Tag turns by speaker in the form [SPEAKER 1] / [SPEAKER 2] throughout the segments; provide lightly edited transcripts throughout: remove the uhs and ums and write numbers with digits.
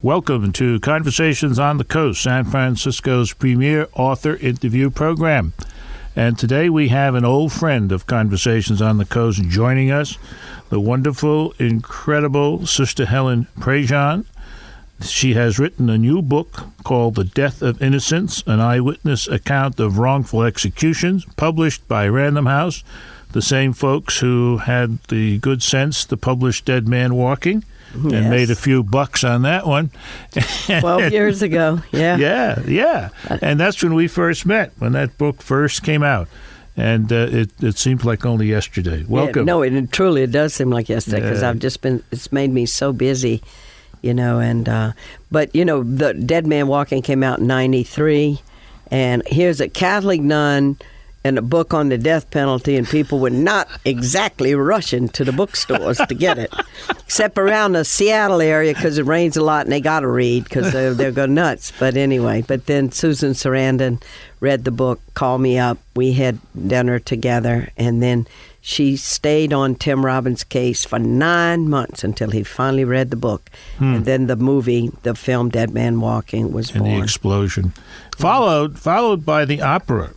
[SPEAKER 1] Welcome to Conversations on the Coast, San Francisco's premier author interview program. And today we have an old friend of Conversations on the Coast joining us, the wonderful, incredible Sister Helen Prejean. She has written a new book called The Death of Innocence, an eyewitness account of wrongful executions, published by Random House, the same folks who had the good sense to publish Dead Man Walking. Yes. And made a few bucks on that one.
[SPEAKER 2] 12 years ago, yeah.
[SPEAKER 1] Yeah. And that's when we first met, when that book first came out. And it seems like only yesterday. Welcome.
[SPEAKER 2] Yeah, no, it truly does seem like yesterday, because I've just been, it's made me so busy, but, the Dead Man Walking came out in 93, and here's a Catholic nun and a book on the death penalty, and people were not exactly rushing to the bookstores to get it, except around the Seattle area because it rains a lot and they got to read because they'll go nuts. But anyway, then Susan Sarandon read the book, called me up. We had dinner together, and then she stayed on Tim Robbins' case for 9 months until he finally read the book. And then the film Dead Man Walking was born.
[SPEAKER 1] And the explosion. Followed by the opera,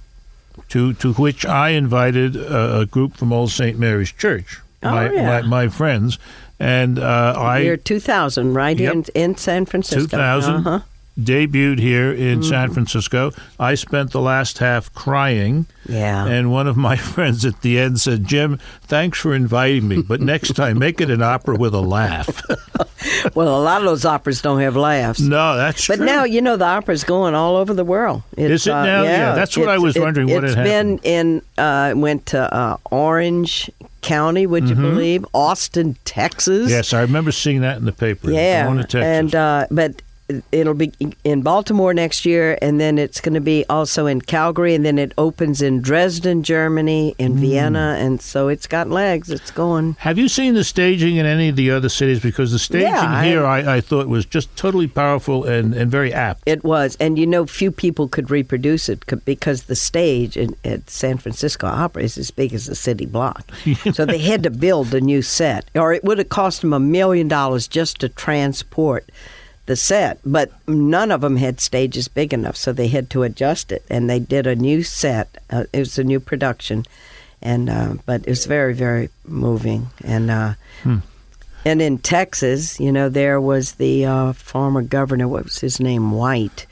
[SPEAKER 1] to which I invited a group from Old St. Mary's Church, my friends. And
[SPEAKER 2] year 2000, right?
[SPEAKER 1] Yep.
[SPEAKER 2] In San Francisco.
[SPEAKER 1] 2000, debuted here in San Francisco. I spent the last half crying.
[SPEAKER 2] Yeah.
[SPEAKER 1] And one of my friends at the end said, "Jim, thanks for inviting me, but next time make it an opera with a laugh."
[SPEAKER 2] Well, a lot of those operas don't have laughs.
[SPEAKER 1] No, that's true.
[SPEAKER 2] But now, the opera's going all over the world.
[SPEAKER 1] Is it now? Yeah, that's what I was wondering. What had happened.
[SPEAKER 2] It's been went to Orange County, would you believe? Austin, Texas.
[SPEAKER 1] Yes, I remember seeing that in the paper.
[SPEAKER 2] Yeah,
[SPEAKER 1] going to Texas.
[SPEAKER 2] And but it'll be in Baltimore next year, and then it's going to be also in Calgary, and then it opens in Dresden, Germany, in Vienna, and so it's got legs. It's going.
[SPEAKER 1] Have you seen the staging in any of the other cities? Because the staging here, I thought was just totally powerful and very apt.
[SPEAKER 2] It was, and few people could reproduce it because the stage at San Francisco Opera is as big as a city block. So they had to build a new set, or it would have cost them $1 million just to transport the set, but none of them had stages big enough, so they had to adjust it, and they did a new set. It was a new production, and but it was very, very moving. And and in Texas, there was the former governor, what was his name, White,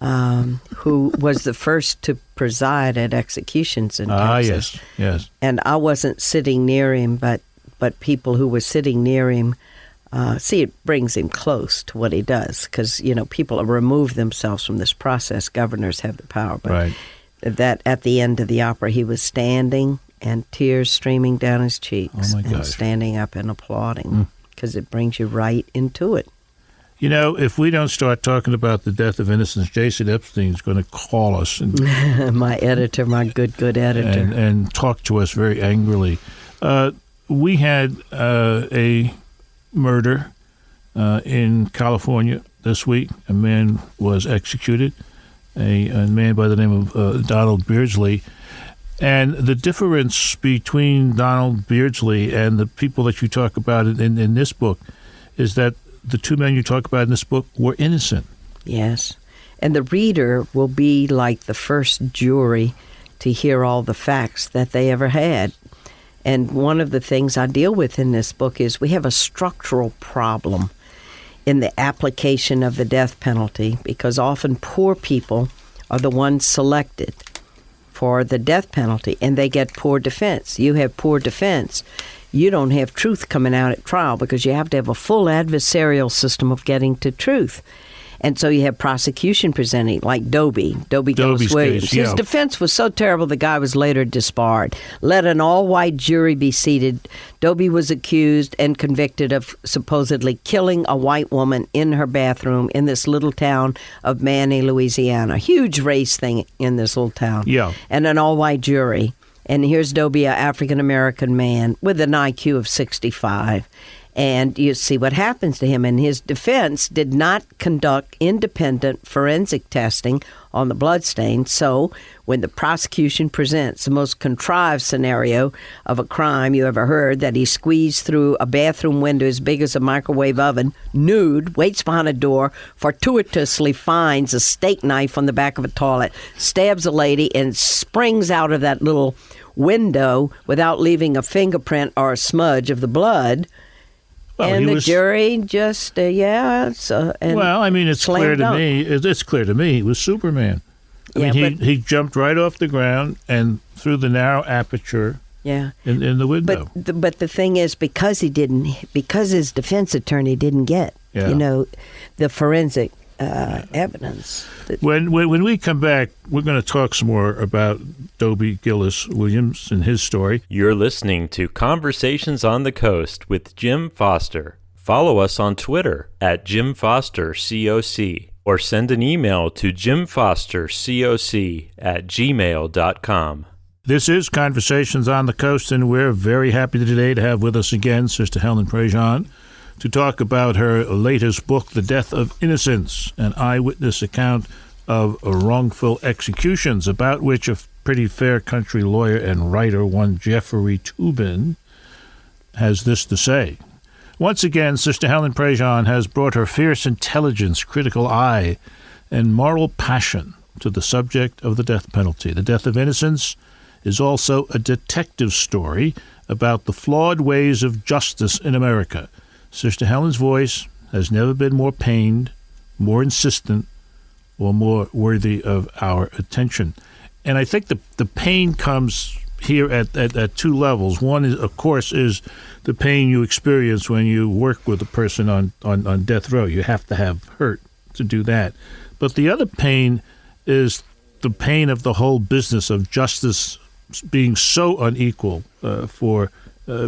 [SPEAKER 2] who was the first to preside at executions in Texas.
[SPEAKER 1] Yes.
[SPEAKER 2] And I wasn't sitting near him, but people who were sitting near him. It brings him close to what he does because, people have removed themselves from this process. Governors have the power. But that at the end of the opera, he was standing and tears streaming down his cheeks and standing up and applauding because it brings you right into it.
[SPEAKER 1] If we don't start talking about the death of innocence, Jason Epstein is going to call us. And,
[SPEAKER 2] my editor, my good editor.
[SPEAKER 1] And talk to us very angrily. We had a murder in California this week. A man was executed, a man by the name of Donald Beardsley. And the difference between Donald Beardsley and the people that you talk about in this book is that the two men you talk about in this book were innocent.
[SPEAKER 2] Yes. And the reader will be like the first jury to hear all the facts that they ever had. And one of the things I deal with in this book is we have a structural problem in the application of the death penalty because often poor people are the ones selected for the death penalty, and they get poor defense. You have poor defense. You don't have truth coming out at trial because you have to have a full adversarial system of getting to truth. And so you have prosecution presenting, like Dobie Gillis Williams.
[SPEAKER 1] Case, yeah.
[SPEAKER 2] His defense was so terrible the guy was later disbarred. Let an all-white jury be seated. Dobie was accused and convicted of supposedly killing a white woman in her bathroom in this little town of Manny, Louisiana. Huge race thing in this little town.
[SPEAKER 1] Yeah.
[SPEAKER 2] And an all-white jury. And here's Dobie, an African-American man with an IQ of 65. And you see what happens to him. And his defense did not conduct independent forensic testing on the bloodstain. So when the prosecution presents the most contrived scenario of a crime you ever heard, that he squeezed through a bathroom window as big as a microwave oven, nude, waits behind a door, fortuitously finds a steak knife on the back of a toilet, stabs a lady, and springs out of that little window without leaving a fingerprint or a smudge of the blood.
[SPEAKER 1] Well,
[SPEAKER 2] and the jury just, and
[SPEAKER 1] well, I mean, it's clear to me. It's clear to me he was Superman. I mean, he jumped right off the ground and through the narrow aperture.
[SPEAKER 2] Yeah.
[SPEAKER 1] In the window.
[SPEAKER 2] But the thing is, because his defense attorney didn't get, the forensic evidence.
[SPEAKER 1] When we come back, we're going to talk some more about Dobie Gillis Williams and his story.
[SPEAKER 3] You're listening to Conversations on the Coast with Jim Foster. Follow us on Twitter at Jim Foster COC or send an email to jimfostercoc@gmail.com.
[SPEAKER 1] This is Conversations on the Coast, and we're very happy today to have with us again Sister Helen Prejean to talk about her latest book, The Death of Innocence, an eyewitness account of wrongful executions, about which a pretty fair country lawyer and writer, one Jeffrey Toobin, has this to say. Once again, Sister Helen Prejean has brought her fierce intelligence, critical eye, and moral passion to the subject of the death penalty. The Death of Innocence is also a detective story about the flawed ways of justice in America. Sister Helen's voice has never been more pained, more insistent, or more worthy of our attention. And I think the pain comes here at two levels. One is, of course, is the pain you experience when you work with a person on death row. You have to have hurt to do that. But the other pain is the pain of the whole business of justice being so unequal for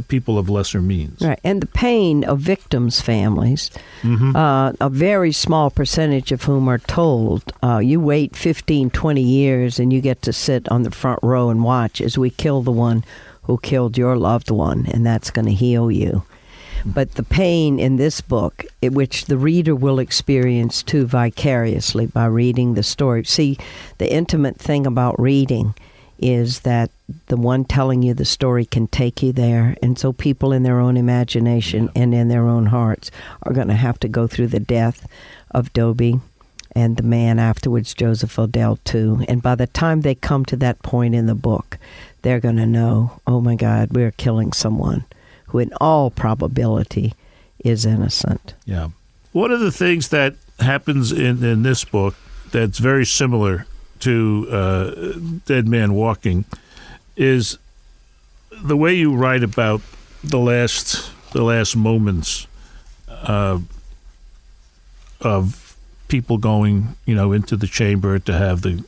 [SPEAKER 1] people of lesser means.
[SPEAKER 2] Right, and the pain of victims' families, a very small percentage of whom are told, you wait 15, 20 years and you get to sit on the front row and watch as we kill the one who killed your loved one, and that's going to heal you. But the pain in this book, which the reader will experience too vicariously by reading the story. See, the intimate thing about reading is that the one telling you the story can take you there. And so people in their own imagination and in their own hearts are going to have to go through the death of Dobie and the man afterwards, Joseph Odell, too. And by the time they come to that point in the book, they're going to know, oh my God, we're killing someone who in all probability is innocent.
[SPEAKER 1] Yeah. One of the things that happens in this book that's very similar to Dead Man Walking is the way you write about the last moments of people going, into the chamber to have the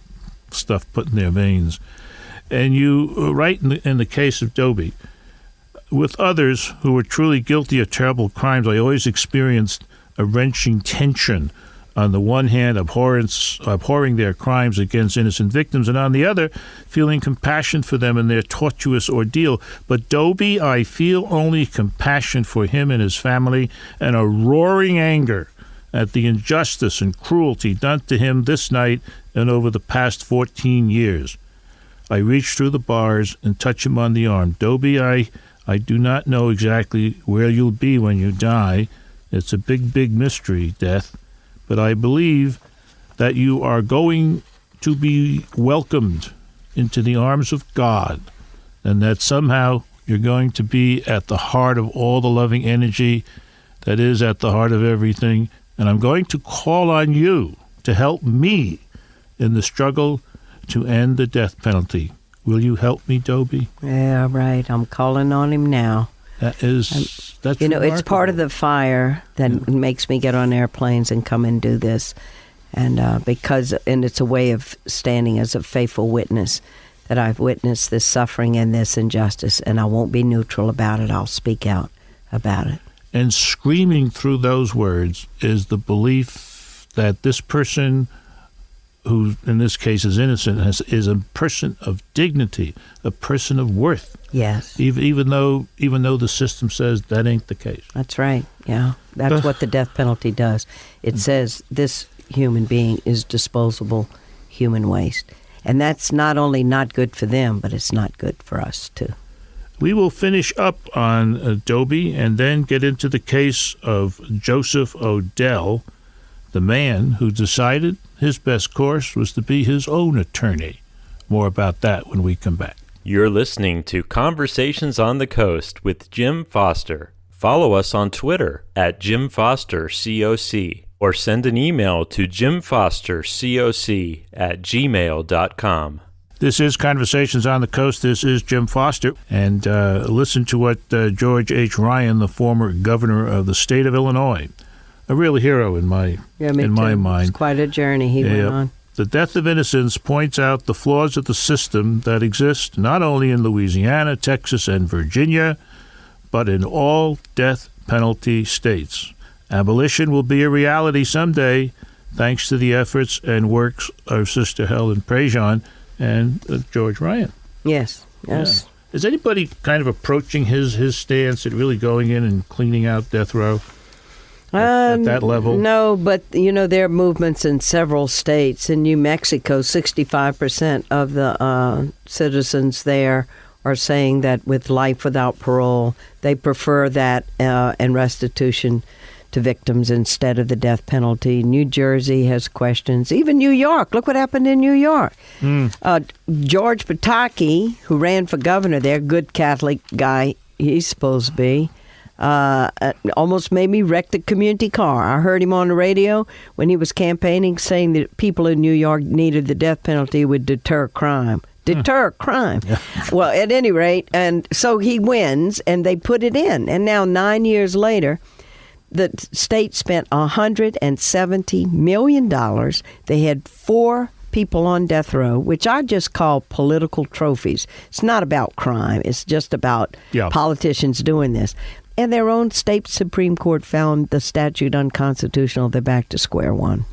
[SPEAKER 1] stuff put in their veins. And you write in the case of Dobie, with others who were truly guilty of terrible crimes, I always experienced a wrenching tension. On the one hand, abhorring their crimes against innocent victims, and on the other, feeling compassion for them in their tortuous ordeal. But Dobie, I feel only compassion for him and his family, and a roaring anger at the injustice and cruelty done to him this night and over the past 14 years. I reach through the bars and touch him on the arm. Dobie, I do not know exactly where you'll be when you die. It's a big, big mystery, death. But I believe that you are going to be welcomed into the arms of God, and that somehow you're going to be at the heart of all the loving energy that is at the heart of everything. And I'm going to call on you to help me in the struggle to end the death penalty. Will you help me, Dobie?
[SPEAKER 2] Yeah, right. I'm calling on him now.
[SPEAKER 1] That's
[SPEAKER 2] remarkable. It's part of the fire that makes me get on airplanes and come and do this. And and it's a way of standing as a faithful witness that I've witnessed this suffering and this injustice, and I won't be neutral about it. I'll speak out about it.
[SPEAKER 1] And screaming through those words is the belief that this person who in this case is innocent is a person of dignity, a person of worth.
[SPEAKER 2] Yes.
[SPEAKER 1] Even though the system says that ain't the case.
[SPEAKER 2] That's right. Yeah. That's what the death penalty does. It says this human being is disposable human waste. And that's not only not good for them, but it's not good for us, too.
[SPEAKER 1] We will finish up on Dobie and then get into the case of Joseph Odell, the man who decided his best course was to be his own attorney. More about that when we come back.
[SPEAKER 3] You're listening to Conversations on the Coast with Jim Foster. Follow us on Twitter at Jim Foster COC or send an email to jimfostercoc@gmail.com.
[SPEAKER 1] This is Conversations on the Coast. This is Jim Foster. And listen to what George H. Ryan, the former governor of the state of Illinois, a real hero in my mind.
[SPEAKER 2] It's quite a journey he went on.
[SPEAKER 1] The Death of Innocence points out the flaws of the system that exist not only in Louisiana, Texas, and Virginia, but in all death penalty states. Abolition will be a reality someday, thanks to the efforts and works of Sister Helen Prejean and George Ryan.
[SPEAKER 2] Yes.
[SPEAKER 1] Yeah. Is anybody kind of approaching his stance at really going in and cleaning out death row at that level?
[SPEAKER 2] No, but, there are movements in several states. In New Mexico, 65% of the citizens there are saying that with life without parole, they prefer that and restitution to victims instead of the death penalty. New Jersey has questions. Even New York. Look what happened in New York. George Pataki, who ran for governor there, good Catholic guy he's supposed to be, almost made me wreck the community car. I heard him on the radio when he was campaigning saying that people in New York needed the death penalty would deter crime. Crime. Yeah. Well, at any rate, and so he wins, and they put it in. And now 9 years later, the state spent $170 million. They had 4 people on death row, which I just call political trophies. It's not about crime. It's just about politicians doing this. And their own state Supreme Court found the statute unconstitutional. They're back to square one.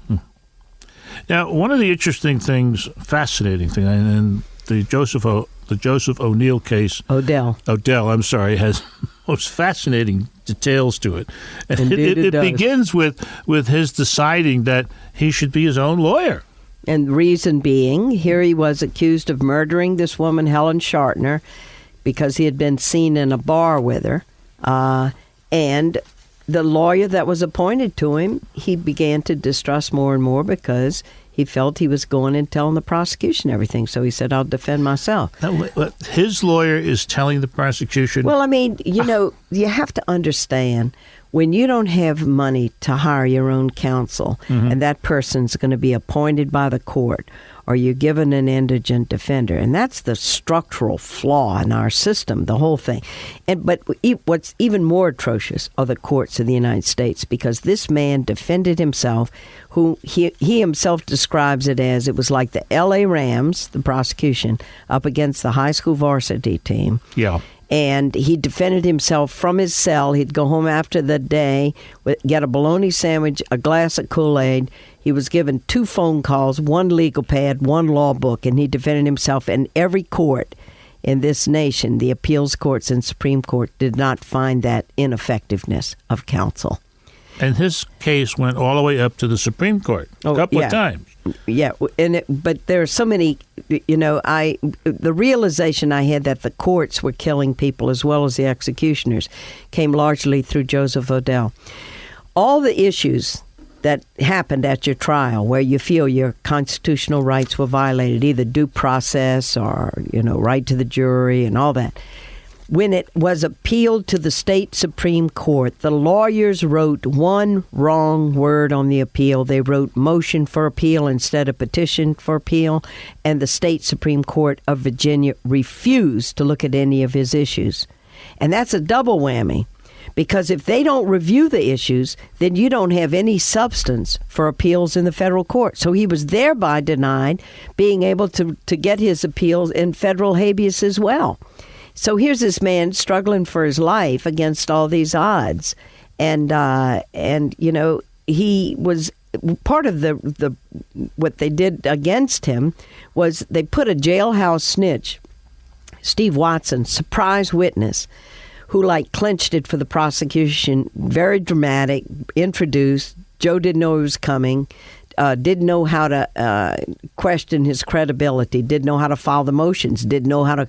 [SPEAKER 1] Now, one of the interesting things, fascinating thing, and the Joseph O'Neill case.
[SPEAKER 2] Odell, I'm sorry,
[SPEAKER 1] has most fascinating details to it. And it begins with his deciding that he should be his own lawyer.
[SPEAKER 2] And the reason being, here he was accused of murdering this woman, Helen Shartner, because he had been seen in a bar with her. And the lawyer that was appointed to him, he began to distrust more and more because he felt he was going and telling the prosecution everything. So he said, I'll defend myself.
[SPEAKER 1] His lawyer is telling the prosecution?
[SPEAKER 2] Well, I mean, you have to understand, when you don't have money to hire your own counsel, and that person's going to be appointed by the court, or you're given an indigent defender, and that's the structural flaw in our system, the whole thing. But what's even more atrocious are the courts of the United States, because this man defended himself, who he himself describes it as, it was like the L.A. Rams, the prosecution, up against the high school varsity team.
[SPEAKER 1] Yeah.
[SPEAKER 2] And he defended himself from his cell. He'd go home after the day, get a bologna sandwich, a glass of Kool-Aid. He was given 2 phone calls, 1 legal pad, 1 law book, and he defended himself. And every court in this nation, the appeals courts and Supreme Court, did not find that ineffectiveness of counsel.
[SPEAKER 1] And his case went all the way up to the Supreme Court a couple of times.
[SPEAKER 2] Yeah, but there are so many, the realization I had that the courts were killing people as well as the executioners came largely through Joseph Odell. All the issues that happened at your trial where you feel your constitutional rights were violated, either due process or, right to the jury and all that, when it was appealed to the state Supreme Court, the lawyers wrote one wrong word on the appeal. They wrote motion for appeal instead of petition for appeal, and the state Supreme Court of Virginia refused to look at any of his issues. And that's a double whammy, because if they don't review the issues, then you don't have any substance for appeals in the federal court. So he was thereby denied being able to get his appeals in federal habeas as well. So here's this man struggling for his life against all these odds. And he was part of the what they did against him was they put a jailhouse snitch, Steve Watson, surprise witness, who like clinched it for the prosecution. Very dramatic, introduced. Joe didn't know he was coming. Didn't know how to question his credibility, didn't know how to file the motions, didn't know how to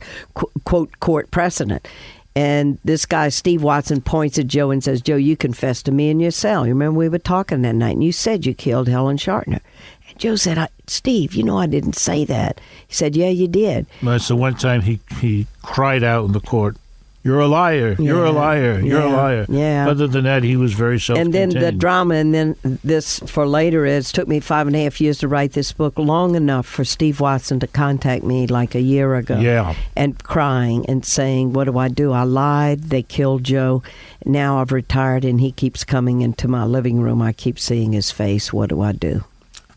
[SPEAKER 2] quote court precedent. And this guy, Steve Watson, points at Joe and says, Joe, you confessed to me in your cell. You remember we were talking that night, and you said you killed Helen Shartner. And Joe said, Steve, you know I didn't say that. He said, yeah, you did.
[SPEAKER 1] Well, so one time he cried out in the court, you're a liar, you're a liar, you're a liar.
[SPEAKER 2] Yeah.
[SPEAKER 1] Other than that, he was very self-contained.
[SPEAKER 2] And then the drama, and then this for later is, took me 5.5 years to write this book, long enough for Steve Watson to contact me like a year ago.
[SPEAKER 1] Yeah.
[SPEAKER 2] And crying and saying, what do? I lied. They killed Joe. Now I've retired, and he keeps coming into my living room. I keep seeing his face. What do I do?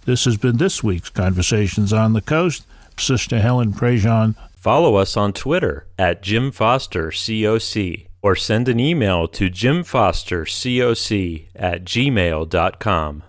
[SPEAKER 1] This has been this week's Conversations on the Coast. Sister Helen Prejean.
[SPEAKER 3] Follow us on Twitter at Jim Foster COC, or send an email to jimfostercoc@gmail.com.